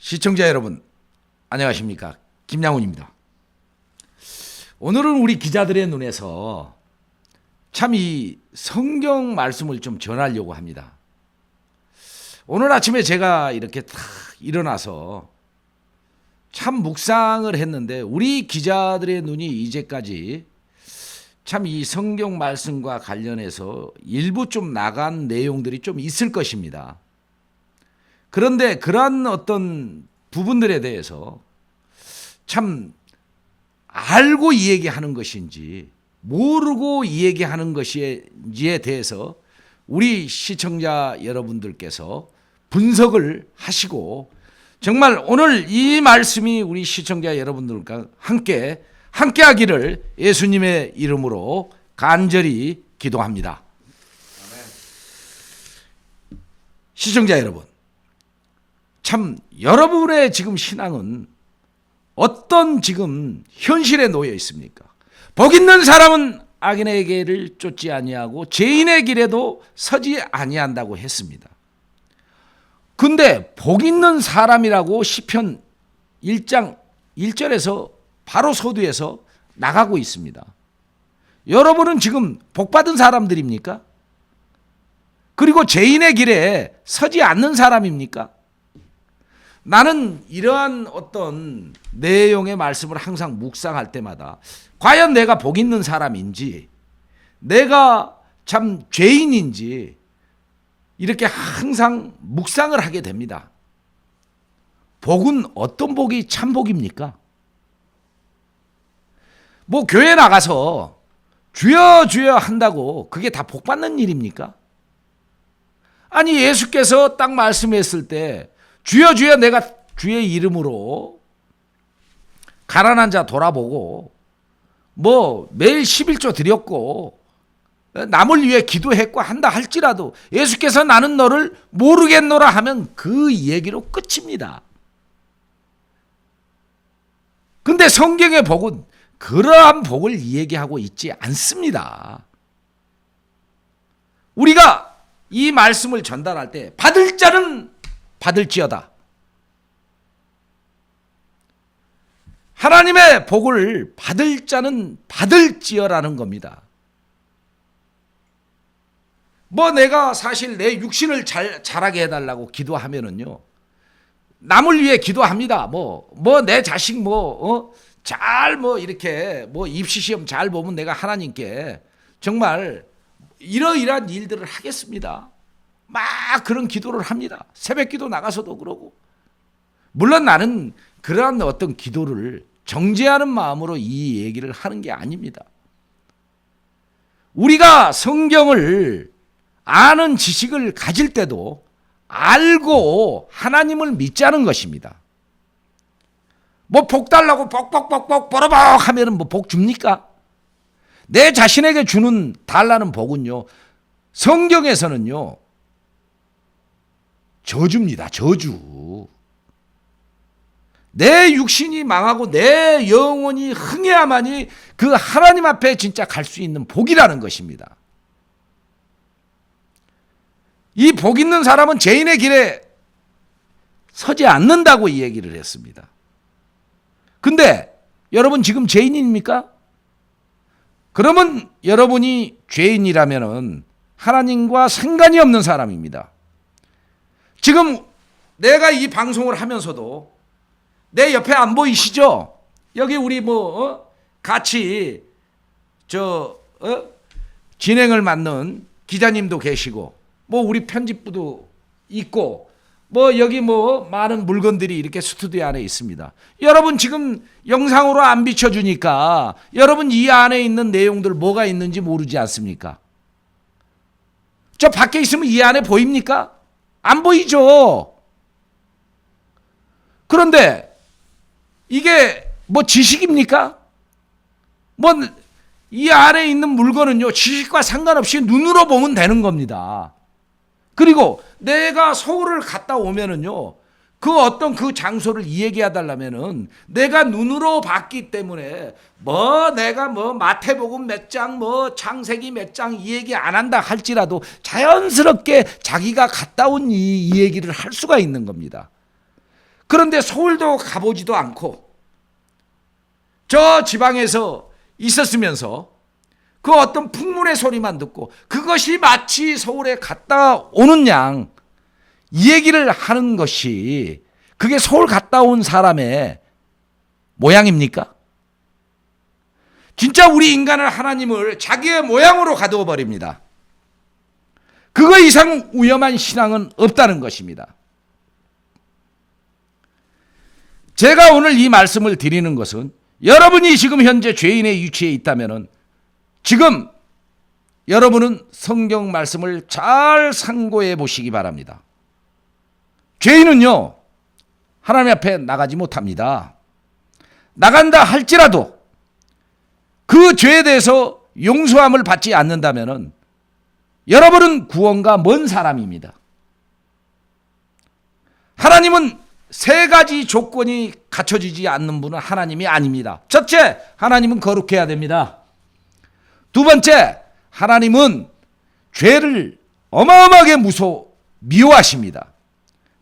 시청자 여러분, 안녕하십니까? 김양훈입니다. 오늘은 우리 기자들의 눈에서 참 이 성경 말씀을 좀 전하려고 합니다. 오늘 아침에 제가 이렇게 탁 일어나서 참 묵상을 했는데 우리 기자들의 눈이 이제까지 참 이 성경 말씀과 관련해서 일부 좀 나간 내용들이 좀 있을 것입니다. 그런데 그러한 어떤 부분들에 대해서 참 알고 이 얘기하는 것인지 모르고 이 얘기하는 것인지에 대해서 우리 시청자 여러분들께서 분석을 하시고 정말 오늘 이 말씀이 우리 시청자 여러분들과 함께 하기를 예수님의 이름으로 간절히 기도합니다. 시청자 여러분, 참 여러분의 지금 신앙은 어떤 지금 현실에 놓여 있습니까? 복 있는 사람은 악인의 길을 쫓지 아니하고 죄인의 길에도 서지 아니한다고 했습니다. 근데 복 있는 사람이라고 시편 1장 1절에서 바로 서두에서 나가고 있습니다. 여러분은 지금 복받은 사람들입니까? 그리고 죄인의 길에 서지 않는 사람입니까? 나는 이러한 어떤 내용의 말씀을 항상 묵상할 때마다 과연 내가 복 있는 사람인지 내가 참 죄인인지 이렇게 항상 묵상을 하게 됩니다. 복은 어떤 복이 참 복입니까? 뭐 교회 나가서 주여 주여 한다고 그게 다 복 받는 일입니까? 아니 예수께서 딱 말씀했을 때 주여 주여 내가 주의 이름으로 가난한 자 돌아보고 뭐 매일 11조 드렸고 남을 위해 기도했고 한다 할지라도 예수께서 나는 너를 모르겠노라 하면 그 얘기로 끝입니다. 근데 성경의 복은 그러한 복을 얘기하고 있지 않습니다. 우리가 이 말씀을 전달할 때 받을 자는 받을지어다. 하나님의 복을 받을 자는 받을지어라는 겁니다. 뭐 내가 사실 내 육신을 자라게 해달라고 기도하면은요, 남을 위해 기도합니다. 뭐 내 자식 잘 이렇게 입시 시험 잘 보면 내가 하나님께 정말 이러이러한 일들을 하겠습니다. 막 그런 기도를 합니다. 새벽 기도 나가서도 그러고. 물론 나는 그러한 어떤 기도를 정죄하는 마음으로 이 얘기를 하는 게 아닙니다. 우리가 성경을 아는 지식을 가질 때도 알고 하나님을 믿자는 것입니다. 뭐 복 달라고 복복복복 버러복 하면은 뭐 복 줍니까? 내 자신에게 주는 달라는 복은요, 성경에서는요, 저주입니다. 저주. 내 육신이 망하고 내 영혼이 흥해야만이 그 하나님 앞에 진짜 갈 수 있는 복이라는 것입니다. 이 복 있는 사람은 죄인의 길에 서지 않는다고 이 얘기를 했습니다. 근데 여러분 지금 죄인입니까? 그러면 여러분이 죄인이라면은 하나님과 상관이 없는 사람입니다. 지금 내가 이 방송을 하면서도 내 옆에 안 보이시죠? 여기 우리 같이 진행을 맡는 기자님도 계시고 우리 편집부도 있고 여기 많은 물건들이 이렇게 스튜디오 안에 있습니다. 여러분 지금 영상으로 안 비춰주니까 여러분 이 안에 있는 내용들 뭐가 있는지 모르지 않습니까? 저 밖에 있으면 이 안에 보입니까? 안 보이죠. 그런데 이게 지식입니까? 이 안에 있는 물건은요, 지식과 상관없이 눈으로 보면 되는 겁니다. 그리고 내가 서울을 갔다 오면은요, 그 어떤 그 장소를 이야기해달라면은 내가 눈으로 봤기 때문에 내가 마태복음 몇 장, 창세기 몇 장 이 얘기 안 한다 할지라도 자연스럽게 자기가 갔다 온 이 얘기를 할 수가 있는 겁니다. 그런데 서울도 가보지도 않고 저 지방에서 있었으면서 그 어떤 풍문의 소리만 듣고 그것이 마치 서울에 갔다 오는 양 이 얘기를 하는 것이 그게 서울 갔다 온 사람의 모양입니까? 진짜 우리 인간은 하나님을 자기의 모양으로 가두어 버립니다. 그거 이상 위험한 신앙은 없다는 것입니다. 제가 오늘 이 말씀을 드리는 것은 여러분이 지금 현재 죄인의 위치에 있다면 지금 여러분은 성경 말씀을 잘 상고해 보시기 바랍니다. 죄인은요, 하나님 앞에 나가지 못합니다. 나간다 할지라도 그 죄에 대해서 용서함을 받지 않는다면 여러분은 구원과 먼 사람입니다. 하나님은 세 가지 조건이 갖춰지지 않는 분은 하나님이 아닙니다. 첫째, 하나님은 거룩해야 됩니다. 두 번째, 하나님은 죄를 어마어마하게 미워하십니다.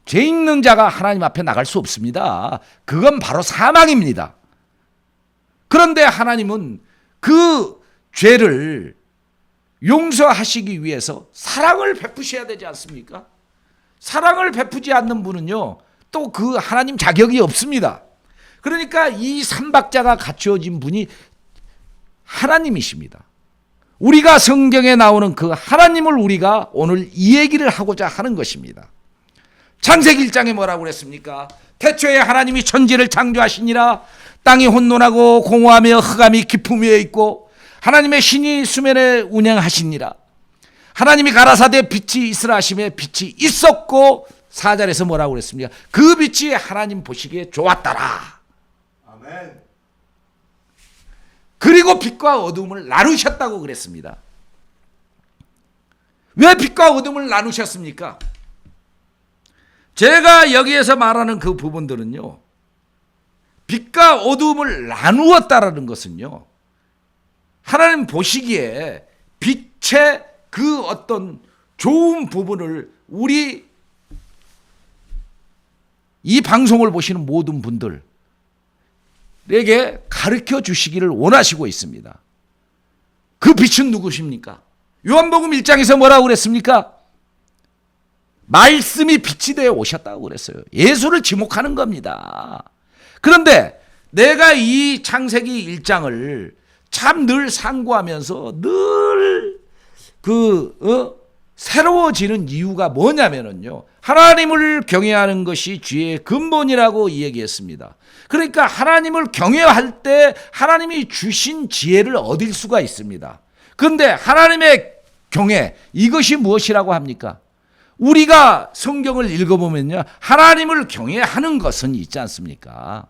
죄 있는 자가 하나님 앞에 나갈 수 없습니다. 그건 바로 사망입니다. 그런데 하나님은 그 죄를 용서하시기 위해서 사랑을 베푸셔야 되지 않습니까? 사랑을 베푸지 않는 분은요, 또 그 하나님 자격이 없습니다. 그러니까 이 삼박자가 갖추어진 분이 하나님이십니다. 우리가 성경에 나오는 그 하나님을 우리가 오늘 이 얘기를 하고자 하는 것입니다. 창세기 1장에 뭐라고 그랬습니까? 태초에 하나님이 천지를 창조하시니라. 땅이 혼돈하고 공허하며 흑암이 깊음 위에 있고 하나님의 신이 수면에 운행하시니라. 하나님이 가라사대 빛이 있으라 하심에 빛이 있었고 4절에서 뭐라고 그랬습니까? 그 빛이 하나님 보시기에 좋았더라. 아멘. 그리고 빛과 어둠을 나누셨다고 그랬습니다. 왜 빛과 어둠을 나누셨습니까? 제가 여기에서 말하는 그 부분들은요, 빛과 어둠을 나누었다라는 것은요, 하나님 보시기에 빛의 그 어떤 좋은 부분을 우리 이 방송을 보시는 모든 분들에게 가르쳐 주시기를 원하시고 있습니다. 그 빛은 누구십니까? 요한복음 1장에서 뭐라고 그랬습니까? 말씀이 빛이 되어 오셨다고 그랬어요. 예수를 지목하는 겁니다. 그런데 내가 이 창세기 1장을 참 늘 상고하면서 늘 새로워지는 이유가 뭐냐면요, 하나님을 경외하는 것이 지혜의 근본이라고 얘기했습니다. 그러니까 하나님을 경외할 때 하나님이 주신 지혜를 얻을 수가 있습니다. 그런데 하나님의 경외, 이것이 무엇이라고 합니까? 우리가 성경을 읽어보면요, 하나님을 경외하는 것은 있지 않습니까?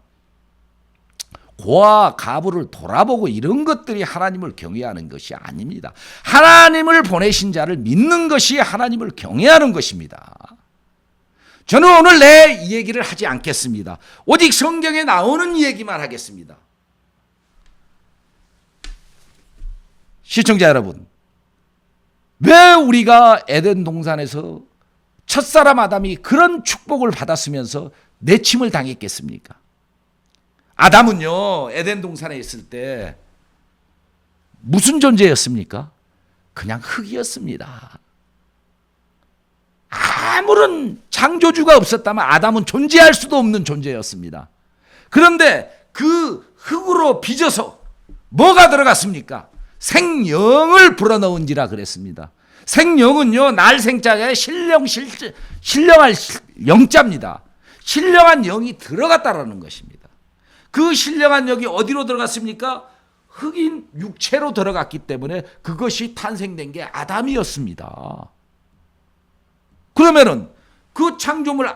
고아 가부를 돌아보고 이런 것들이 하나님을 경외하는 것이 아닙니다. 하나님을 보내신 자를 믿는 것이 하나님을 경외하는 것입니다. 저는 오늘 내 얘기를 하지 않겠습니다. 오직 성경에 나오는 얘기만 하겠습니다. 시청자 여러분, 왜 우리가 에덴 동산에서 첫사람 아담이 그런 축복을 받았으면서 내침을 당했겠습니까? 아담은요, 에덴 동산에 있을 때 무슨 존재였습니까? 그냥 흙이었습니다. 아무런 창조주가 없었다면 아담은 존재할 수도 없는 존재였습니다. 그런데 그 흙으로 빚어서 뭐가 들어갔습니까? 생명을 불어넣은지라 그랬습니다. 생명은요, 날생자에 신령할 영자입니다. 신령한 영이 들어갔다라는 것입니다. 그 신령한 영이 어디로 들어갔습니까? 흑인 육체로 들어갔기 때문에 그것이 탄생된 게 아담이었습니다. 그러면은 그 창조물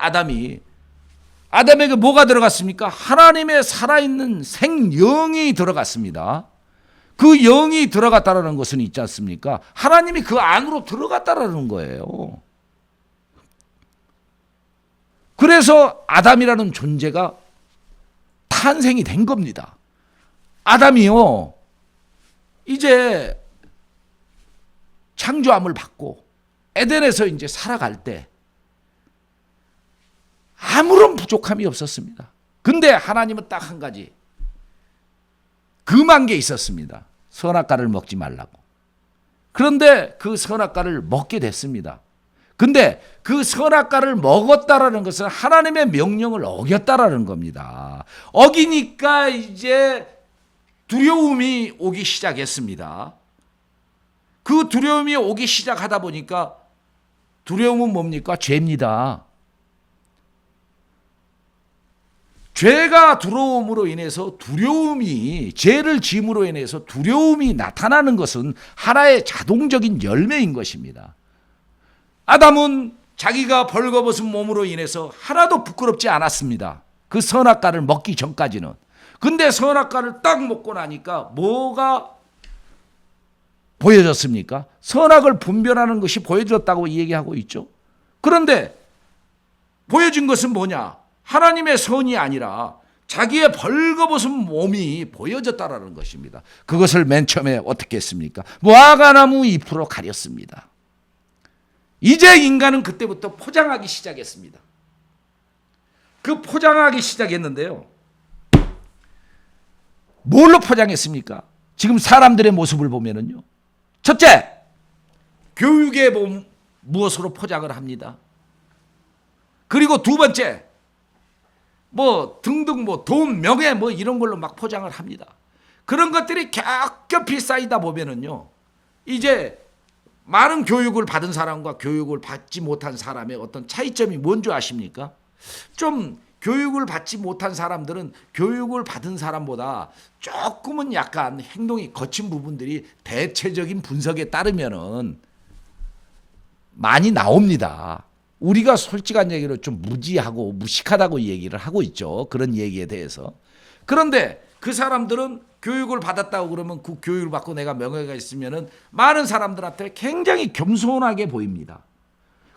아담에게 뭐가 들어갔습니까? 하나님의 살아있는 생영이 들어갔습니다. 그 영이 들어갔다라는 것은 있지 않습니까? 하나님이 그 안으로 들어갔다라는 거예요. 그래서 아담이라는 존재가 탄생이 된 겁니다. 아담이요, 이제 창조함을 받고 에덴에서 이제 살아갈 때 아무런 부족함이 없었습니다. 근데 하나님은 딱 한 가지 금한 게 있었습니다. 선악과를 먹지 말라고. 그런데 그 선악과를 먹게 됐습니다. 근데 그 선악과를 먹었다라는 것은 하나님의 명령을 어겼다라는 겁니다. 어기니까 이제 두려움이 오기 시작했습니다. 그 두려움이 오기 시작하다 보니까 두려움은 뭡니까? 죄입니다. 죄가 들어옴으로 인해서 두려움이, 죄를 지음으로 인해서 두려움이 나타나는 것은 하나의 자동적인 열매인 것입니다. 아담은 자기가 벌거벗은 몸으로 인해서 하나도 부끄럽지 않았습니다. 그 선악과를 먹기 전까지는. 근데 선악과를 딱 먹고 나니까 뭐가 보여졌습니까? 선악을 분별하는 것이 보여졌다고 얘기하고 있죠. 그런데 보여진 것은 뭐냐? 하나님의 선이 아니라 자기의 벌거벗은 몸이 보여졌다라는 것입니다. 그것을 맨 처음에 어떻게 했습니까? 무화과나무 잎으로 가렸습니다. 이제 인간은 그때부터 포장하기 시작했습니다. 그 포장하기 시작했는데요. 뭘로 포장했습니까? 지금 사람들의 모습을 보면은요. 첫째, 교육에 무엇으로 포장을 합니다. 그리고 두 번째, 등등 돈, 명예 이런 걸로 막 포장을 합니다. 그런 것들이 겹겹이 쌓이다 보면은요. 이제 많은 교육을 받은 사람과 교육을 받지 못한 사람의 어떤 차이점이 뭔지 아십니까? 좀 교육을 받지 못한 사람들은 교육을 받은 사람보다 조금은 약간 행동이 거친 부분들이 대체적인 분석에 따르면은 많이 나옵니다. 우리가 솔직한 얘기로 좀 무지하고 무식하다고 얘기를 하고 있죠. 그런 얘기에 대해서. 그런데 그 사람들은 교육을 받았다고 그러면 그 교육을 받고 내가 명예가 있으면은 많은 사람들한테 굉장히 겸손하게 보입니다.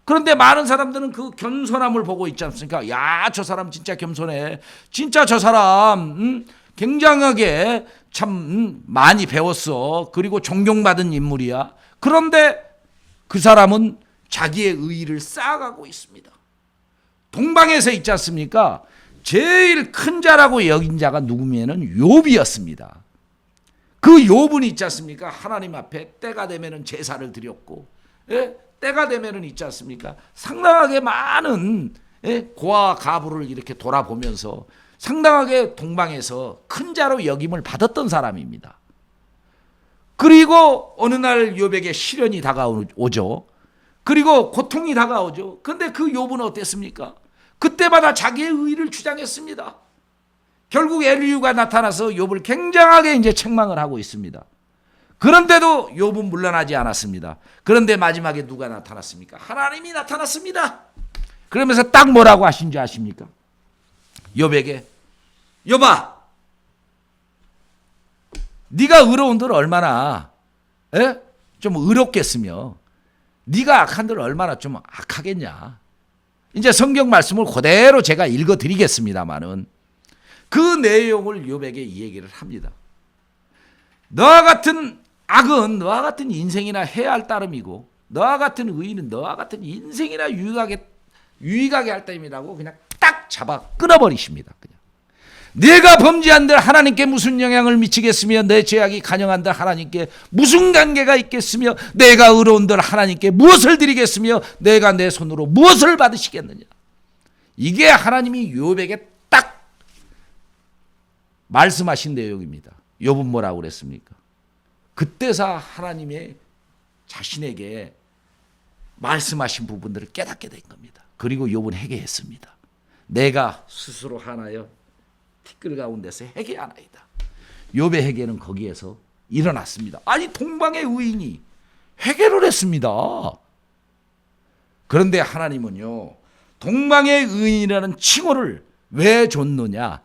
그런데 많은 사람들은 그 겸손함을 보고 있지 않습니까? 야, 저 사람 진짜 겸손해. 진짜 저 사람 굉장하게 참 많이 배웠어. 그리고 존경받은 인물이야. 그런데 그 사람은 자기의 의의를 쌓아가고 있습니다. 동방에서 있지 않습니까? 제일 큰 자라고 여긴 자가 누구면은 욥이었습니다. 그 욥은 있지 않습니까? 하나님 앞에 때가 되면은 제사를 드렸고, 때가 되면은 있지 않습니까? 상당하게 많은 고아 가부를 이렇게 돌아보면서 상당하게 동방에서 큰 자로 여김을 받았던 사람입니다. 그리고 어느 날 욥에게 시련이 다가오죠. 그리고 고통이 다가오죠. 근데 그 욥은 어땠습니까? 그때마다 자기의 의의를 주장했습니다. 결국 엘리후가 나타나서 욥을 굉장하게 이제 책망을 하고 있습니다. 그런데도 욥은 물러나지 않았습니다. 그런데 마지막에 누가 나타났습니까? 하나님이 나타났습니다. 그러면서 딱 뭐라고 하신 줄 아십니까? 욥에게, 욥아, 네가 의로운들 얼마나 좀 의롭겠으며 네가 악한들 얼마나 좀 악하겠냐. 이제 성경 말씀을 그대로 제가 읽어드리겠습니다마는 그 내용을 욥에게 이 얘기를 합니다. 너와 같은 악은 너와 같은 인생이나 해야 할 따름이고 너와 같은 의인은 너와 같은 인생이나 유익하게 할 따름이라고 그냥 딱 잡아 끊어버리십니다. 그냥. 내가 범죄한들 하나님께 무슨 영향을 미치겠으며 내 죄악이 간영한들 하나님께 무슨 관계가 있겠으며 내가 의로운들 하나님께 무엇을 드리겠으며 내가 내 손으로 무엇을 받으시겠느냐. 이게 하나님이 욥에게 딱 말씀하신 내용입니다. 욥은 뭐라고 그랬습니까? 그때서 하나님의 자신에게 말씀하신 부분들을 깨닫게 된 겁니다. 그리고 욥은 회개했습니다. 내가 스스로 하나여 티끌 가운데서 회개하나이다. 욥의 회개는 거기에서 일어났습니다. 아니 동방의 의인이 회개를 했습니다. 그런데 하나님은요, 동방의 의인이라는 칭호를 왜 줬느냐?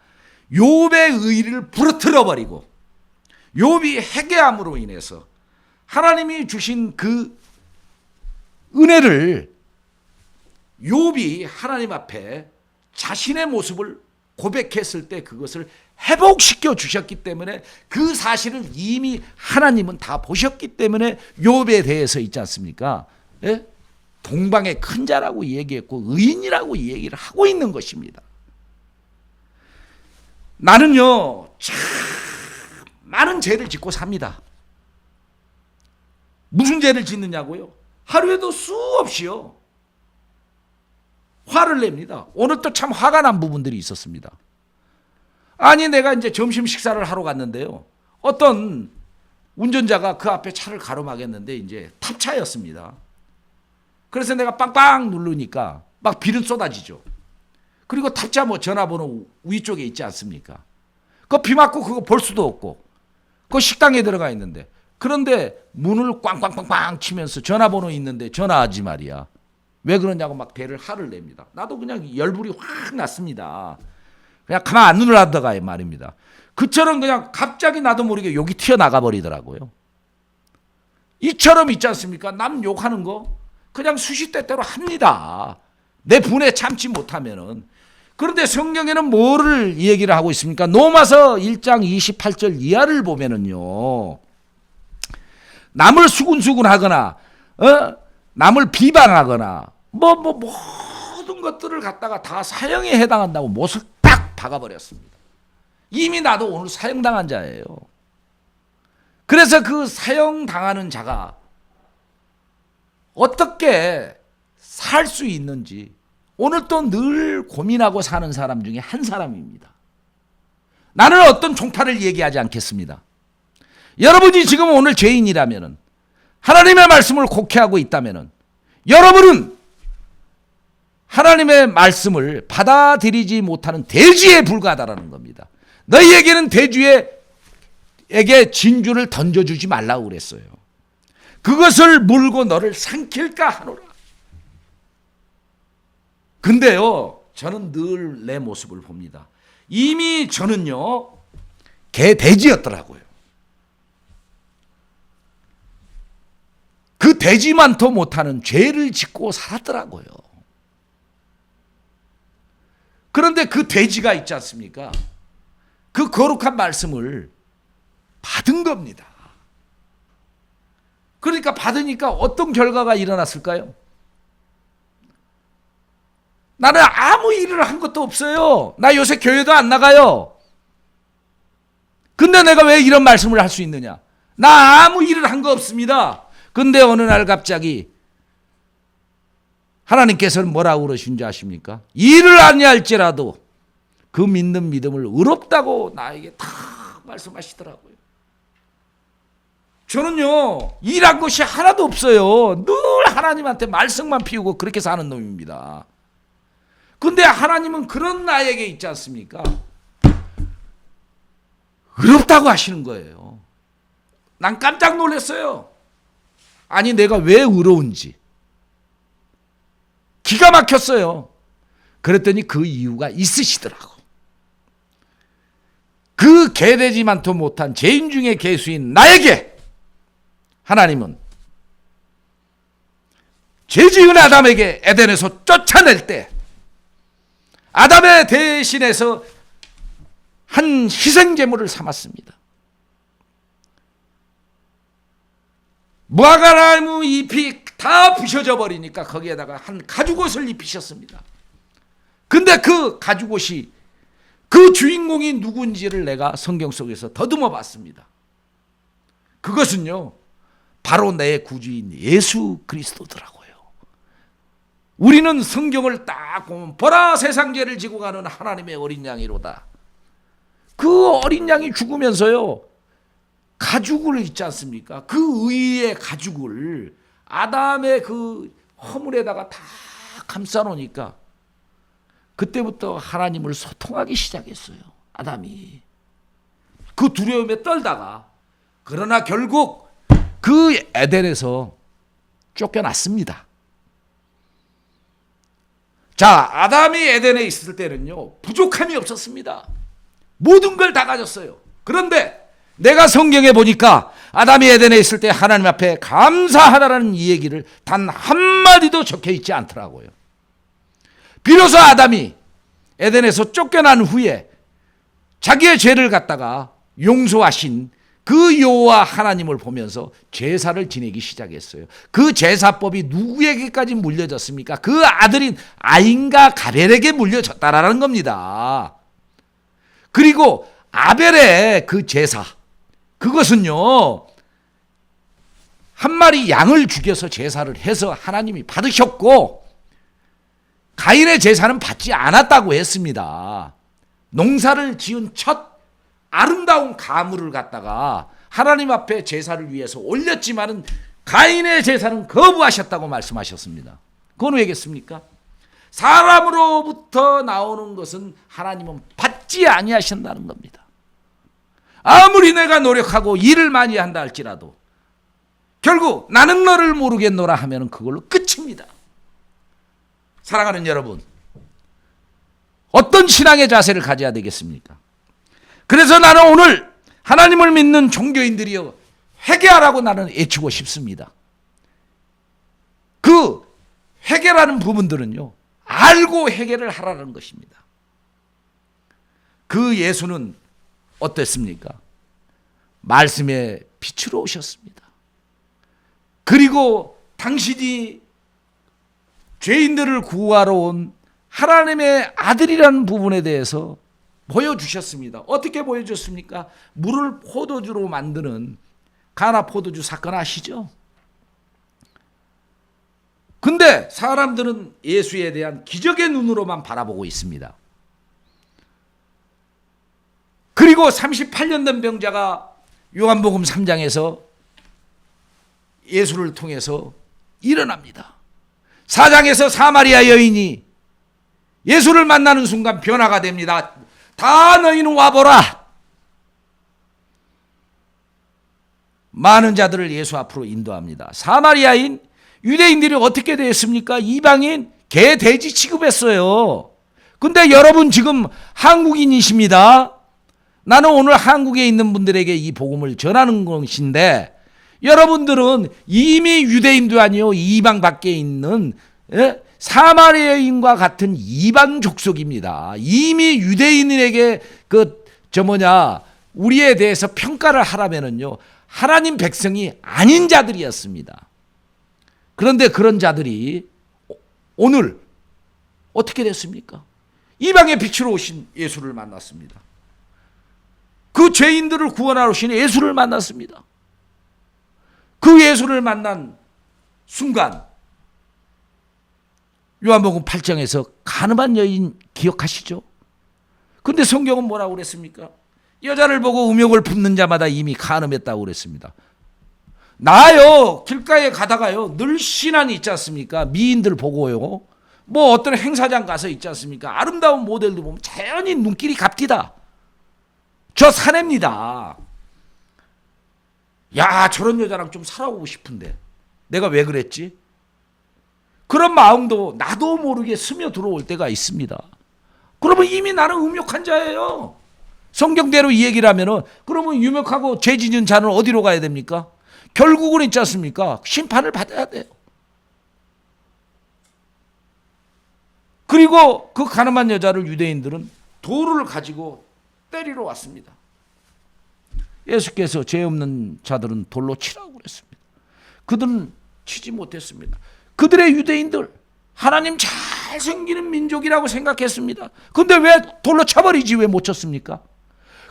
욥의 의의를 부러뜨려 버리고 욥이 회개함으로 인해서 하나님이 주신 그 은혜를 욥이 하나님 앞에 자신의 모습을 고백했을 때 그것을 회복시켜 주셨기 때문에 그 사실을 이미 하나님은 다 보셨기 때문에 욥에 대해서 있지 않습니까? 동방의 큰 자라고 얘기했고 의인이라고 얘기를 하고 있는 것입니다. 나는요 참 많은 죄를 짓고 삽니다. 무슨 죄를 짓느냐고요? 하루에도 수없이요 화를 냅니다. 오늘 또 참 화가 난 부분들이 있었습니다. 아니 내가 이제 점심 식사를 하러 갔는데요, 어떤 운전자가 그 앞에 차를 가로막았는데 이제 탑차였습니다. 그래서 내가 빵빵 누르니까 막 비는 쏟아지죠. 그리고 탑차 뭐 전화번호 위쪽에 있지 않습니까? 그 비 맞고 그거 볼 수도 없고 그 식당에 들어가 있는데, 그런데 문을 꽝꽝꽝꽝 치면서 전화번호 있는데 전화하지 말이야. 왜 그러냐고 막 대를 화를 냅니다. 나도 그냥 열불이 확 났습니다. 그냥 가만 안 누르다가 말입니다. 그처럼 그냥 갑자기 나도 모르게 욕이 튀어나가 버리더라고요. 이처럼 있지 않습니까? 남 욕하는 거 그냥 수시때때로 합니다. 내 분에 참지 못하면은. 그런데 성경에는 뭐를 얘기를 하고 있습니까? 로마서 1장 28절 이하를 보면은요, 남을 수군수군하거나 남을 비방하거나 모든 것들을 갖다가 다 사형에 해당한다고 못을 딱 박아버렸습니다. 이미 나도 오늘 사형당한 자예요. 그래서 그 사형당하는 자가 어떻게 살 수 있는지 오늘 또 늘 고민하고 사는 사람 중에 한 사람입니다. 나는 어떤 종파를 얘기하지 않겠습니다. 여러분이 지금 오늘 죄인이라면, 하나님의 말씀을 곡해하고 있다면, 여러분은 하나님의 말씀을 받아들이지 못하는 대지에 불과하다라는 겁니다. 너희에게는 대주에게 진주를 던져주지 말라고 그랬어요. 그것을 물고 너를 삼킬까 하노라. 근데요, 저는 늘 내 모습을 봅니다. 이미 저는요 개돼지였더라고요. 그 돼지만도 못하는 죄를 짓고 살았더라고요. 그런데 그 돼지가 있지 않습니까? 그 거룩한 말씀을 받은 겁니다. 그러니까 받으니까 어떤 결과가 일어났을까요? 나는 아무 일을 한 것도 없어요. 나 요새 교회도 안 나가요. 근데 내가 왜 이런 말씀을 할 수 있느냐? 나 아무 일을 한 거 없습니다. 근데 어느 날 갑자기 하나님께서는 뭐라고 그러신 줄 아십니까? 일을 아니할지라도 그 믿는 믿음을 의롭다고 나에게 다 말씀하시더라고요. 저는요 일한 것이 하나도 없어요. 늘 하나님한테 말씀만 피우고 그렇게 사는 놈입니다. 근데 하나님은 그런 나에게 있지 않습니까? 의롭다고 하시는 거예요. 난 깜짝 놀랐어요. 아니 내가 왜 의로운지 기가 막혔어요. 그랬더니 그 이유가 있으시더라고. 그 개되지만도 못한 죄인 중에 개수인 나에게 하나님은 죄 지은 아담에게 에덴에서 쫓아낼 때 아담의 대신해서 한 희생제물을 삼았습니다. 무화과나무 잎이 다 부셔져 버리니까 거기에다가 한 가죽옷을 입히셨습니다. 근데 그 가죽옷이 그 주인공이 누군지를 내가 성경 속에서 더듬어 봤습니다. 그것은요 바로 내 구주인 예수 그리스도더라고요. 우리는 성경을 딱 보면 보라 세상 죄를 지고 가는 하나님의 어린 양이로다. 그 어린 양이 죽으면서요 가죽을 있지 않습니까? 그 의의 가죽을 아담의 그 허물에다가 다 감싸 놓으니까 그때부터 하나님을 소통하기 시작했어요. 아담이 그 두려움에 떨다가, 그러나 결국 그 에덴에서 쫓겨났습니다. 자, 아담이 에덴에 있을 때는요 부족함이 없었습니다. 모든 걸 다 가졌어요. 그런데 내가 성경에 보니까 아담이 에덴에 있을 때 하나님 앞에 감사하다라는 이 얘기를 단 한마디도 적혀 있지 않더라고요. 비로소 아담이 에덴에서 쫓겨난 후에 자기의 죄를 갖다가 용서하신 그 그 여호와 하나님을 보면서 제사를 지내기 시작했어요. 그 제사법이 누구에게까지 물려졌습니까? 그 아들인 아인과 가벨에게 물려졌다라는 겁니다. 그리고 아벨의 그 제사, 그것은요, 한 마리 양을 죽여서 제사를 해서 하나님이 받으셨고, 가인의 제사는 받지 않았다고 했습니다. 농사를 지은 첫 아름다운 가물을 갖다가 하나님 앞에 제사를 위해서 올렸지만은 가인의 제사는 거부하셨다고 말씀하셨습니다. 그건 왜겠습니까? 사람으로부터 나오는 것은 하나님은 받지 아니하신다는 겁니다. 아무리 내가 노력하고 일을 많이 한다 할지라도 결국 나는 너를 모르겠노라 하면 그걸로 끝입니다. 사랑하는 여러분, 어떤 신앙의 자세를 가져야 되겠습니까? 그래서 나는 오늘 하나님을 믿는 종교인들이여 회개하라고 나는 외치고 싶습니다. 그 회개라는 부분들은요, 알고 회개를 하라는 것입니다. 그 예수는 어땠습니까? 말씀의 빛으로 오셨습니다. 그리고 당신이 죄인들을 구하러 온 하나님의 아들이라는 부분에 대해서 보여주셨습니다. 어떻게 보여줬습니까? 물을 포도주로 만드는 가나 포도주 사건 아시죠? 근데 사람들은 예수에 대한 기적의 눈으로만 바라보고 있습니다. 그리고 38년 된 병자가 요한복음 3장에서 예수를 통해서 일어납니다. 4장에서 사마리아 여인이 예수를 만나는 순간 변화가 됩니다. 다 너희는 와보라. 많은 자들을 예수 앞으로 인도합니다. 사마리아인 유대인들이 어떻게 됐습니까? 이방인 개 돼지 취급했어요. 근데 여러분 지금 한국인이십니다. 나는 오늘 한국에 있는 분들에게 이 복음을 전하는 것인데, 여러분들은 이미 유대인도 아니요 이방 밖에 있는 사마리아인과 같은 이방 족속입니다. 이미 유대인에게 우리에 대해서 평가를 하라면은요, 하나님 백성이 아닌 자들이었습니다. 그런데 그런 자들이 오늘 어떻게 됐습니까? 이방의 빛으로 오신 예수를 만났습니다. 그 죄인들을 구원하러 오신 예수를 만났습니다. 그 예수를 만난 순간 요한복음 8장에서 가늠한 여인 기억하시죠? 근데 성경은 뭐라고 그랬습니까? 여자를 보고 음욕을 품는 자마다 이미 간음했다고 그랬습니다. 나요 길가에 가다가요 늘 신안이 있지 않습니까? 미인들 보고요, 뭐 어떤 행사장 가서 있지 않습니까? 아름다운 모델들 보면 자연히 눈길이 갑디다. 저 사내입니다. 야, 저런 여자랑 좀 살아보고 싶은데 내가 왜 그랬지? 그런 마음도 나도 모르게 스며 들어올 때가 있습니다. 그러면 이미 나는 음욕한 자예요. 성경대로 이 얘기를 하면은, 그러면 유명하고 죄 지은 자는 어디로 가야 됩니까? 결국은 있지 않습니까? 심판을 받아야 돼요. 그리고 그 가늠한 여자를 유대인들은 돌을 가지고 때리러 왔습니다. 예수께서 죄 없는 자들은 돌로 치라고 그랬습니다. 그들은 치지 못했습니다. 그들의 유대인들, 하나님 잘 생기는 민족이라고 생각했습니다. 근데 왜 돌로 쳐버리지 왜 못 쳤습니까?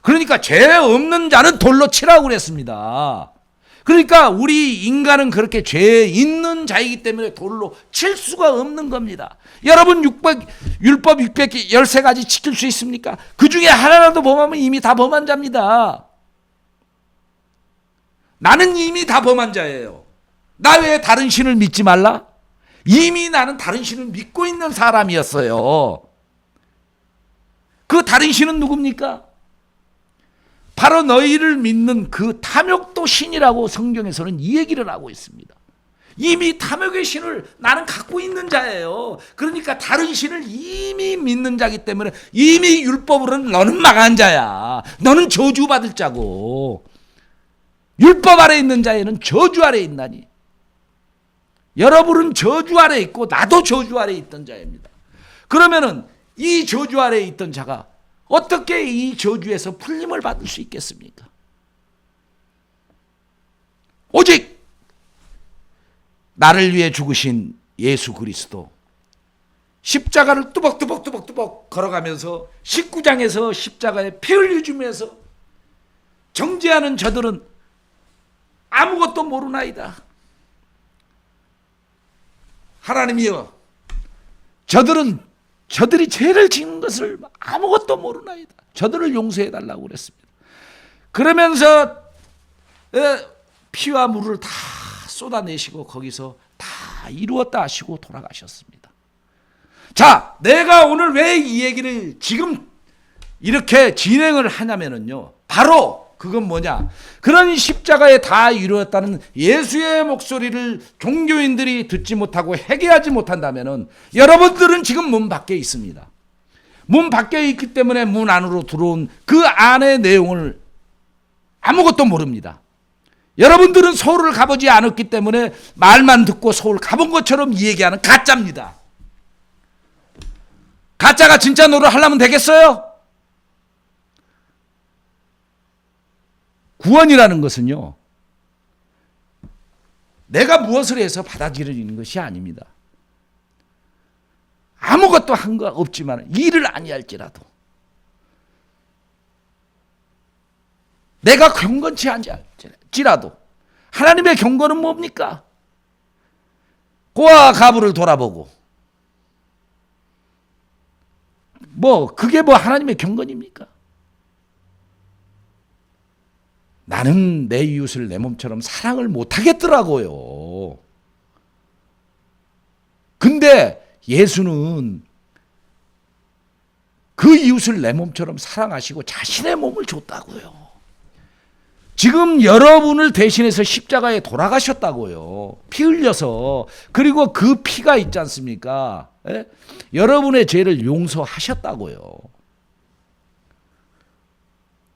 그러니까 죄 없는 자는 돌로 치라고 그랬습니다. 그러니까 우리 인간은 그렇게 죄 있는 자이기 때문에 돌로 칠 수가 없는 겁니다. 여러분 율법 613가지 지킬 수 있습니까? 그 중에 하나라도 범하면 이미 다 범한 자입니다. 나는 이미 다 범한 자예요. 나 왜 다른 신을 믿지 말라? 이미 나는 다른 신을 믿고 있는 사람이었어요. 그 다른 신은 누굽니까? 바로 너희를 믿는 그 탐욕도 신이라고 성경에서는 이 얘기를 하고 있습니다. 이미 탐욕의 신을 나는 갖고 있는 자예요. 그러니까 다른 신을 이미 믿는 자기 때문에 이미 율법으로는 너는 망한 자야. 너는 저주받을 자고, 율법 아래 있는 자에는 저주 아래 있나니. 여러분은 저주 아래 있고 나도 저주 아래 있던 자입니다. 그러면은 이 저주 아래 있던 자가 어떻게 이 저주에서 풀림을 받을 수 있겠습니까? 오직 나를 위해 죽으신 예수 그리스도, 십자가를 뚜벅뚜벅 걸어가면서 19장에서 십자가에 피 흘려주면서 정죄하는 저들은 아무것도 모르나이다. 하나님이여, 저들이 죄를 짓는 것을 아무것도 모르나이다. 저들을 용서해달라고 그랬습니다. 그러면서 피와 물을 다 쏟아내시고 거기서 다 이루었다 하시고 돌아가셨습니다. 자, 내가 오늘 왜 이 얘기를 지금 이렇게 진행을 하냐면요, 바로 그건 뭐냐, 그런 십자가에 다 이루었다는 예수의 목소리를 종교인들이 듣지 못하고 회개하지 못한다면 여러분들은 지금 문 밖에 있습니다. 문 밖에 있기 때문에 문 안으로 들어온 그 안의 내용을 아무것도 모릅니다. 여러분들은 서울을 가보지 않았기 때문에 말만 듣고 서울 가본 것처럼 얘기하는 가짜입니다. 가짜가 진짜 노릇 하려면 되겠어요? 구원이라는 것은요, 내가 무엇을 해서 받아들여지는 것이 아닙니다. 아무것도 한 거 없지만 일을 아니할지라도, 내가 경건치 않을지라도 하나님의 경건은 뭡니까? 고아 가부를 돌아보고, 그게 하나님의 경건입니까? 나는 내 이웃을 내 몸처럼 사랑을 못하겠더라고요. 근데 예수는 그 이웃을 내 몸처럼 사랑하시고 자신의 몸을 줬다고요. 지금 여러분을 대신해서 십자가에 돌아가셨다고요. 피 흘려서. 그리고 그 피가 있지 않습니까? 여러분의 죄를 용서하셨다고요.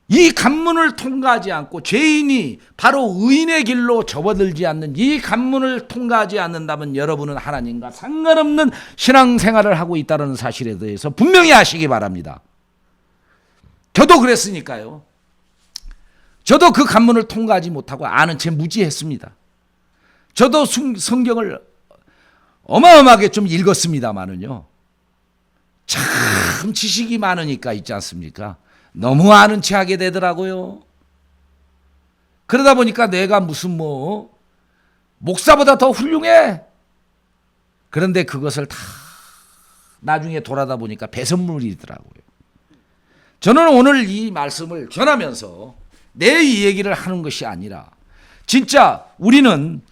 이 관문을 통과하지 않고 죄인이 바로 의인의 길로 접어들지 않는 이 관문을 통과하지 않는다면 여러분은 하나님과 상관없는 신앙생활을 하고 있다는 사실에 대해서 분명히 아시기 바랍니다. 저도 그랬으니까요. 저도 그 관문을 통과하지 못하고 아는 채 무지했습니다. 저도 성경을 어마어마하게 좀 읽었습니다만은요, 참 지식이 많으니까 있지 않습니까? 너무 아는 체 하게 되더라고요. 그러다 보니까 내가 무슨 목사보다 더 훌륭해. 그런데 그것을 다 나중에 돌아다 보니까 배선물이더라고요. 저는 오늘 이 말씀을 전하면서 내 이 얘기를 하는 것이 아니라 진짜 우리는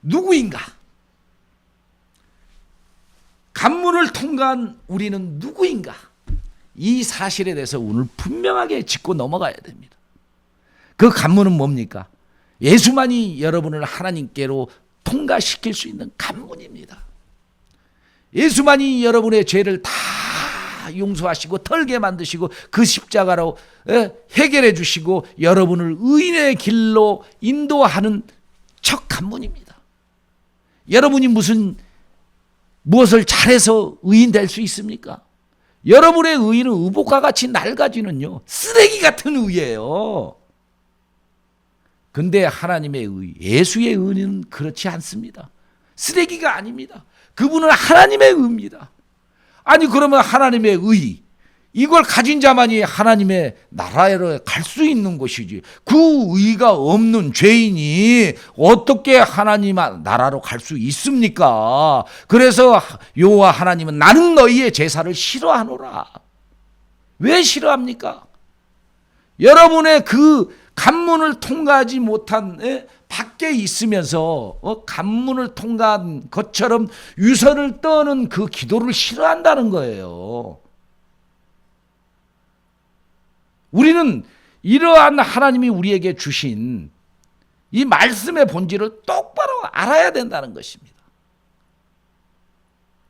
누구인가? 관문을 통과한 우리는 누구인가? 이 사실에 대해서 오늘 분명하게 짚고 넘어가야 됩니다. 그 관문은 뭡니까? 예수만이 여러분을 하나님께로 통과시킬 수 있는 관문입니다. 예수만이 여러분의 죄를 다 용서하시고 털게 만드시고 그 십자가로 해결해 주시고 여러분을 의인의 길로 인도하는 첫 관문입니다. 여러분이 무엇을 잘해서 의인 될 수 있습니까? 여러분의 의의는 의복과 같이 낡아지는요, 쓰레기 같은 의예요. 근데 하나님의 의, 예수의 의는 그렇지 않습니다. 쓰레기가 아닙니다. 그분은 하나님의 의입니다. 아니 그러면 하나님의 의, 이걸 가진 자만이 하나님의 나라로 갈 수 있는 것이지, 그 의가 없는 죄인이 어떻게 하나님 나라로 갈 수 있습니까? 그래서 여호와 하나님은 나는 너희의 제사를 싫어하노라. 왜 싫어합니까? 여러분의 그 관문을 통과하지 못한 밖에 있으면서 관문을 통과한 것처럼 유선을 떠는 그 기도를 싫어한다는 거예요. 우리는 이러한 하나님이 우리에게 주신 이 말씀의 본질을 똑바로 알아야 된다는 것입니다.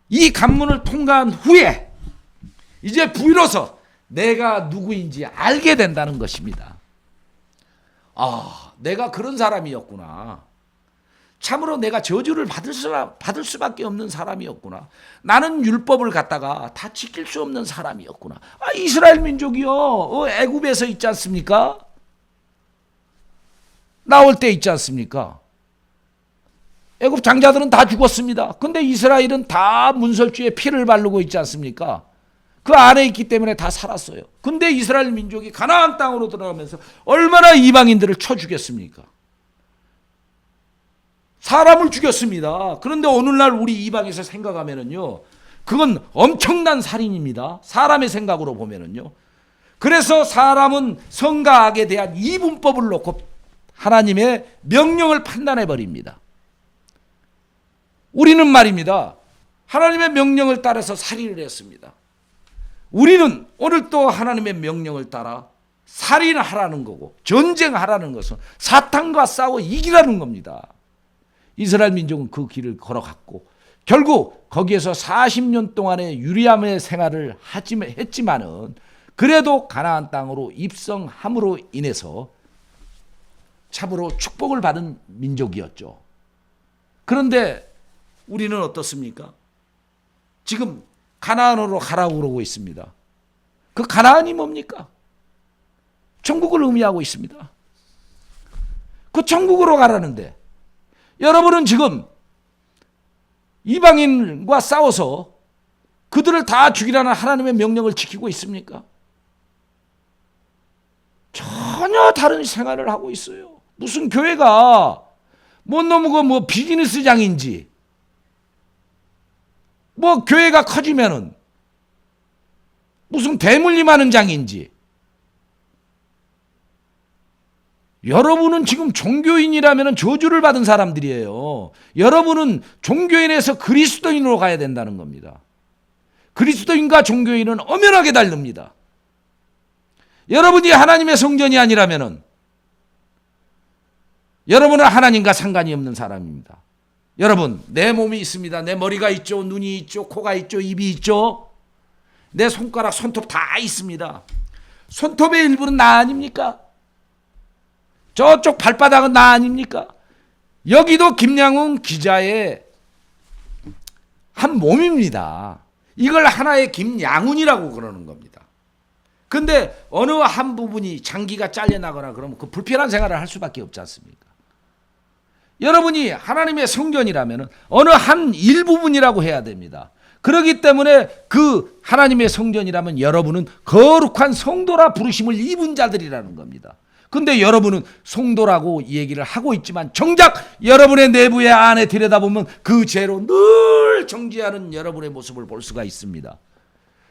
이 관문을 통과한 후에 이제 비로소 내가 누구인지 알게 된다는 것입니다. 아, 내가 그런 사람이었구나. 참으로 내가 저주를 받을 수밖에 없는 사람이었구나. 나는 율법을 갖다가 다 지킬 수 없는 사람이었구나. 아, 이스라엘 민족이요, 애굽에서 있지 않습니까? 나올 때 있지 않습니까? 애굽 장자들은 다 죽었습니다. 근데 이스라엘은 다 문설주에 피를 바르고 있지 않습니까? 그 안에 있기 때문에 다 살았어요. 근데 이스라엘 민족이 가나안 땅으로 들어가면서 얼마나 이방인들을 쳐 죽였습니까? 사람을 죽였습니다. 그런데 오늘날 우리 이방에서 생각하면은요, 그건 엄청난 살인입니다. 사람의 생각으로 보면은요. 그래서 사람은 선과 악에 대한 이분법을 놓고 하나님의 명령을 판단해 버립니다. 우리는 말입니다, 하나님의 명령을 따라서 살인을 했습니다. 우리는 오늘 또 하나님의 명령을 따라 살인하라는 거고, 전쟁하라는 것은 사탄과 싸워 이기라는 겁니다. 이스라엘 민족은 그 길을 걸어갔고 결국 거기에서 40년 동안의 유리함의 생활을 했지만은 그래도 가나안 땅으로 입성함으로 인해서 참으로 축복을 받은 민족이었죠. 그런데 우리는 어떻습니까? 지금 가나안으로 가라고 그러고 있습니다. 그 가나안이 뭡니까? 천국을 의미하고 있습니다. 그 천국으로 가라는데 여러분은 지금 이방인과 싸워서 그들을 다 죽이라는 하나님의 명령을 지키고 있습니까? 전혀 다른 생활을 하고 있어요. 무슨 교회가 너무 비즈니스장인지, 교회가 커지면은 무슨 대물림하는 장인지. 여러분은 지금 종교인이라면 저주를 받은 사람들이에요. 여러분은 종교인에서 그리스도인으로 가야 된다는 겁니다. 그리스도인과 종교인은 엄연하게 다릅니다. 여러분이 하나님의 성전이 아니라면 여러분은 하나님과 상관이 없는 사람입니다. 여러분, 내 몸이 있습니다. 내 머리가 있죠, 눈이 있죠, 코가 있죠, 입이 있죠. 내 손가락, 손톱 다 있습니다. 손톱의 일부는 나 아닙니까? 저쪽 발바닥은 나 아닙니까? 여기도 김양훈 기자의 한 몸입니다. 이걸 하나의 김양훈이라고 그러는 겁니다. 근데 어느 한 부분이 장기가 잘려나거나 그러면 그 불편한 생활을 할 수밖에 없지 않습니까? 여러분이 하나님의 성전이라면 어느 한 일부분이라고 해야 됩니다. 그렇기 때문에 그 하나님의 성전이라면 여러분은 거룩한 성도라 부르심을 입은 자들이라는 겁니다. 근데 여러분은 성도라고 얘기를 하고 있지만 정작 여러분의 내부의 안에 들여다보면 그 죄로 늘 정죄하는 여러분의 모습을 볼 수가 있습니다.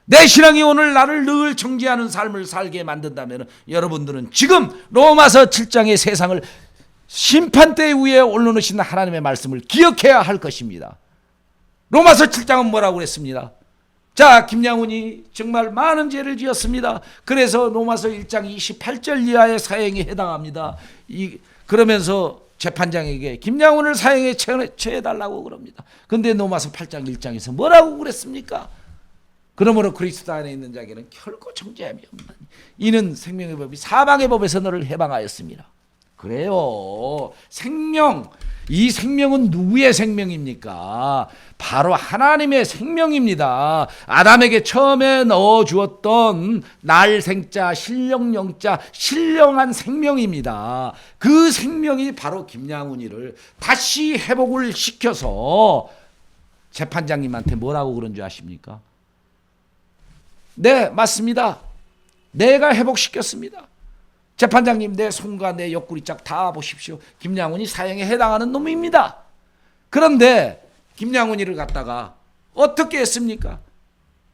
내 신앙이 오늘 나를 늘 정죄하는 삶을 살게 만든다면 여러분들은 지금 로마서 7장의 세상을 심판대 위에 올려놓으신 하나님의 말씀을 기억해야 할 것입니다. 로마서 7장은 뭐라고 그랬습니다? 자, 김양훈이 정말 많은 죄를 지었습니다. 그래서 로마서 1장 28절 이하의 사형에 해당합니다. 그러면서 재판장에게 김양훈을 사형에 처해달라고 그럽니다. 근데 로마서 8장 1장에서 뭐라고 그랬습니까? 그러므로 그리스도 안에 있는 자에게는 결코 정죄함이 없나니 이는 생명의 법이 사망의 법에서 너를 해방하였습니다. 그래요. 생명, 이 생명은 누구의 생명입니까? 바로 하나님의 생명입니다. 아담에게 처음에 넣어주었던 날생자, 신령영자, 신령한 생명입니다. 그 생명이 바로 김양훈이를 다시 회복을 시켜서 재판장님한테 뭐라고 그런 줄 아십니까? 네, 맞습니다. 내가 회복시켰습니다. 재판장님, 내 손과 내 옆구리 짝 다 보십시오. 김양훈이 사형에 해당하는 놈입니다. 그런데 김양훈이를 갖다가 어떻게 했습니까?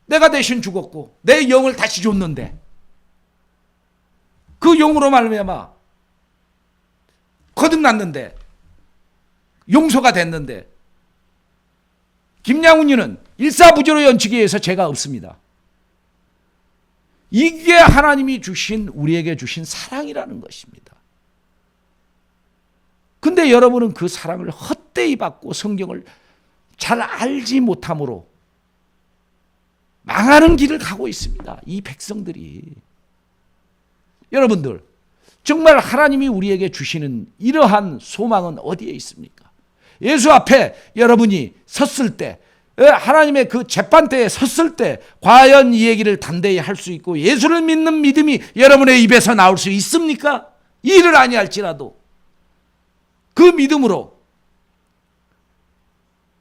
내가 대신 죽었고 내 영을 다시 줬는데 그 영으로 말미암아 거듭났는데 용서가 됐는데 김양훈이는 일사부조로 연치기 위해서 죄가 없습니다. 이게 하나님이 주신, 우리에게 주신 사랑이라는 것입니다. 근데 여러분은 그 사랑을 헛되이 받고 성경을 잘 알지 못함으로 망하는 길을 가고 있습니다. 이 백성들이. 여러분들, 정말 하나님이 우리에게 주시는 이러한 소망은 어디에 있습니까? 예수 앞에 여러분이 섰을 때, 하나님의 그 재판대에 섰을 때 과연 이 얘기를 담대히 할 수 있고 예수를 믿는 믿음이 여러분의 입에서 나올 수 있습니까? 이를 아니할지라도 그 믿음으로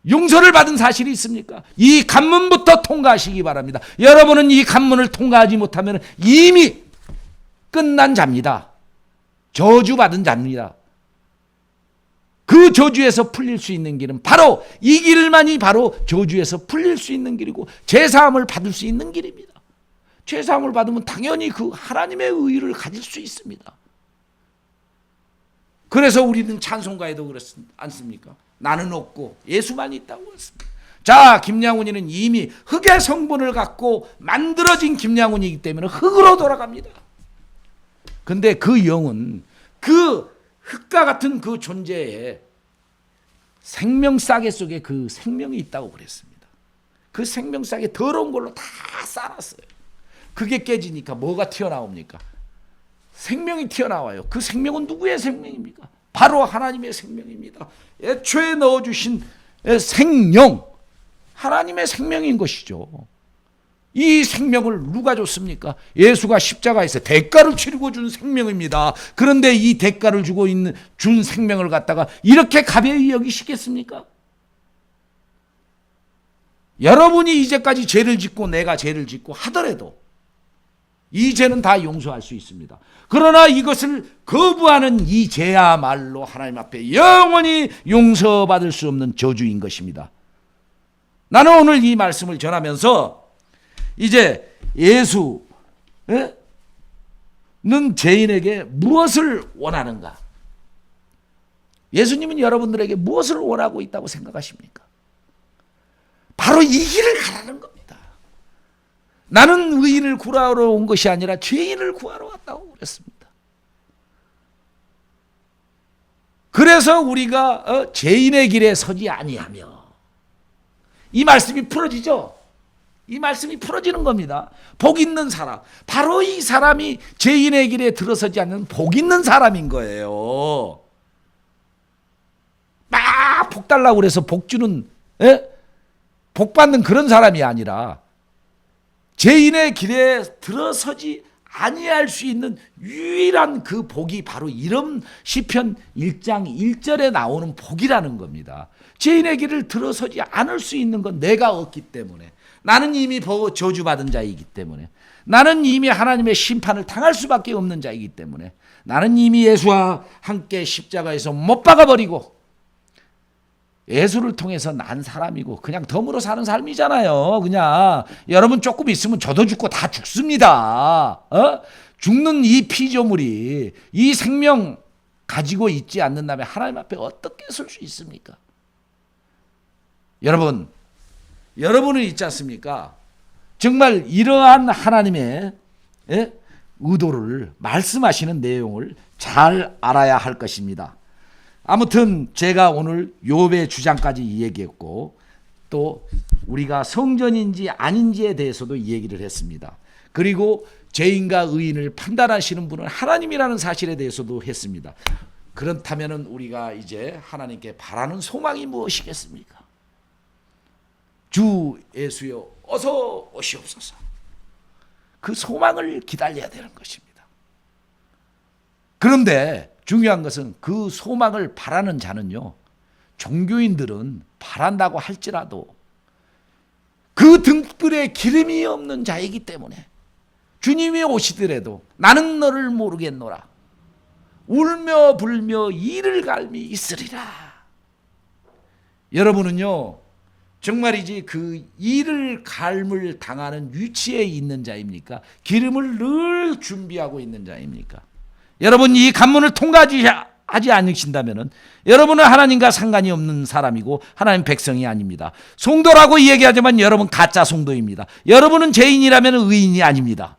용서를 받은 사실이 있습니까? 이 관문부터 통과하시기 바랍니다. 여러분은 이 관문을 통과하지 못하면 이미 끝난 자입니다. 저주받은 자입니다. 그 저주에서 풀릴 수 있는 길은 바로 이 길만이 바로 저주에서 풀릴 수 있는 길이고 제사함을 받을 수 있는 길입니다. 제사함을 받으면 당연히 그 하나님의 의를 가질 수 있습니다. 그래서 우리는 찬송가에도 그렇지 않습니까? 나는 없고 예수만 있다고 했습니다. 자, 김양훈이는 이미 흙의 성분을 갖고 만들어진 김양훈이기 때문에 흙으로 돌아갑니다. 근데 그 영은 그 흙과 같은 그 존재에 생명싸개 속에 그 생명이 있다고 그랬습니다. 그 생명싸개 더러운 걸로 다 쌓았어요. 그게 깨지니까 뭐가 튀어나옵니까? 생명이 튀어나와요. 그 생명은 누구의 생명입니까? 바로 하나님의 생명입니다. 애초에 넣어주신 생명, 하나님의 생명인 것이죠. 이 생명을 누가 줬습니까? 예수가 십자가에서 대가를 치르고 준 생명입니다. 그런데 이 대가를 주고 있는 준 생명을 갖다가 이렇게 가벼이 여기시겠습니까? 여러분이 이제까지 죄를 짓고 내가 죄를 짓고 하더라도 이 죄는 다 용서할 수 있습니다. 그러나 이것을 거부하는 이 죄야말로 하나님 앞에 영원히 용서받을 수 없는 저주인 것입니다. 나는 오늘 이 말씀을 전하면서 이제 예수는 죄인에게 무엇을 원하는가? 예수님은 여러분들에게 무엇을 원하고 있다고 생각하십니까? 바로 이 길을 가라는 겁니다. 나는 의인을 구하러 온 것이 아니라 죄인을 구하러 왔다고 그랬습니다. 그래서 우리가 죄인의 길에 서지 아니하며, 이 말씀이 풀어지죠? 이 말씀이 풀어지는 겁니다. 복 있는 사람, 바로 이 사람이 죄인의 길에 들어서지 않는 복 있는 사람인 거예요. 막 복 달라고 그래서 복 주는, 복 받는 그런 사람이 아니라 죄인의 길에 들어서지 아니할 수 있는 유일한 그 복이 바로 이런 시편 1장 1절에 나오는 복이라는 겁니다. 죄인의 길을 들어서지 않을 수 있는 건 내가 없기 때문에, 나는 이미 저주받은 자이기 때문에, 나는 이미 하나님의 심판을 당할 수밖에 없는 자이기 때문에, 나는 이미 예수와 함께 십자가에서 못 박아버리고 예수를 통해서 난 사람이고 그냥 덤으로 사는 삶이잖아요. 그냥 여러분 조금 있으면 저도 죽고 다 죽습니다. 죽는 이 피조물이 이 생명 가지고 있지 않는다면 하나님 앞에 어떻게 설 수 있습니까? 여러분은 있지 않습니까? 정말 이러한 하나님의 의도를 말씀하시는 내용을 잘 알아야 할 것입니다. 아무튼 제가 오늘 욥의 주장까지 얘기했고, 또 우리가 성전인지 아닌지에 대해서도 얘기를 했습니다. 그리고 죄인과 의인을 판단하시는 분은 하나님이라는 사실에 대해서도 했습니다. 그렇다면 우리가 이제 하나님께 바라는 소망이 무엇이겠습니까? 주 예수여 어서 오시옵소서. 그 소망을 기다려야 되는 것입니다. 그런데 중요한 것은 그 소망을 바라는 자는요, 종교인들은 바란다고 할지라도 그 등불에 기름이 없는 자이기 때문에 주님이 오시더라도 나는 너를 모르겠노라, 울며 불며 이를 갈미 있으리라. 여러분은요 정말이지 그 이를 갈물 당하는 위치에 있는 자입니까? 기름을 늘 준비하고 있는 자입니까? 여러분 이 관문을 통과하지 않으신다면 여러분은 하나님과 상관이 없는 사람이고 하나님 백성이 아닙니다. 성도라고 얘기하지만 여러분 가짜 성도입니다. 여러분은 죄인이라면 의인이 아닙니다.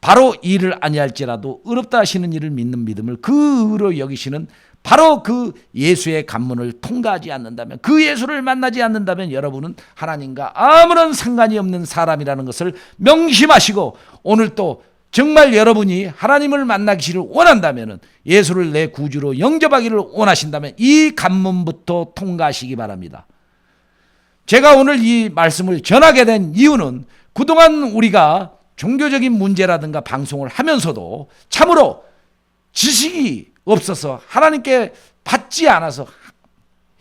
바로 이를 아니할지라도 의롭다 하시는 이를 믿는 믿음을 그 의로 여기시는 바로 그 예수의 관문을 통과하지 않는다면, 그 예수를 만나지 않는다면 여러분은 하나님과 아무런 상관이 없는 사람이라는 것을 명심하시고, 오늘 또 정말 여러분이 하나님을 만나기를 원한다면, 예수를 내 구주로 영접하기를 원하신다면 이 관문부터 통과하시기 바랍니다. 제가 오늘 이 말씀을 전하게 된 이유는 그동안 우리가 종교적인 문제라든가 방송을 하면서도 참으로 지식이 없어서 하나님께 받지 않아서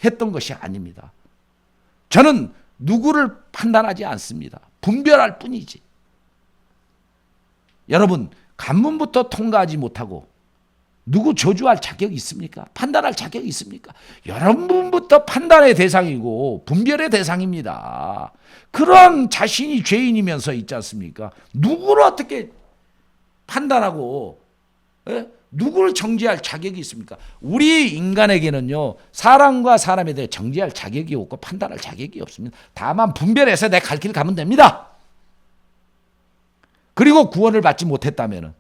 했던 것이 아닙니다. 저는 누구를 판단하지 않습니다. 분별할 뿐이지. 여러분, 관문부터 통과하지 못하고 누구 저주할 자격이 있습니까? 판단할 자격이 있습니까? 여러분부터 판단의 대상이고 분별의 대상입니다. 그런 자신이 죄인이면서 있지 않습니까? 누구를 어떻게 판단하고 누구를 정죄할 자격이 있습니까? 우리 인간에게는요, 사람과 사람에 대해 정죄할 자격이 없고 판단할 자격이 없습니다. 다만 분별해서 내 갈 길 가면 됩니다. 그리고 구원을 받지 못했다면,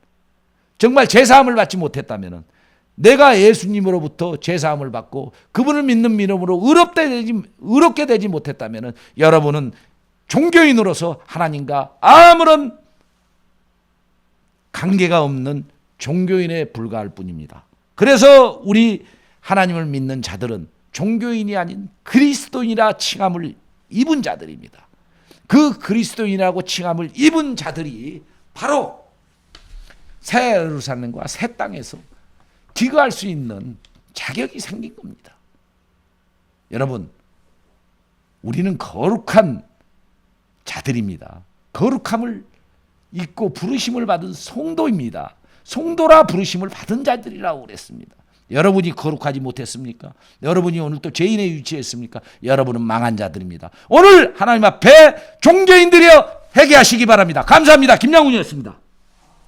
정말 죄사함을 받지 못했다면, 내가 예수님으로부터 죄사함을 받고 그분을 믿는 믿음으로 의롭게 되지 못했다면, 여러분은 종교인으로서 하나님과 아무런 관계가 없는 종교인에 불과할 뿐입니다. 그래서 우리 하나님을 믿는 자들은 종교인이 아닌 그리스도인이라 칭함을 입은 자들입니다. 그 그리스도인이라고 칭함을 입은 자들이 바로 새 예루살렘과 새 땅에서 기거할 수 있는 자격이 생긴 겁니다. 여러분, 우리는 거룩한 자들입니다. 거룩함을 입고 부르심을 받은 성도입니다. 성도라 부르심을 받은 자들이라고 그랬습니다. 여러분이 거룩하지 못했습니까? 여러분이 오늘 또 죄인의 위치했습니까? 여러분은 망한 자들입니다. 오늘 하나님 앞에 종교인들이여 회개하시기 바랍니다. 감사합니다. 김양훈이었습니다.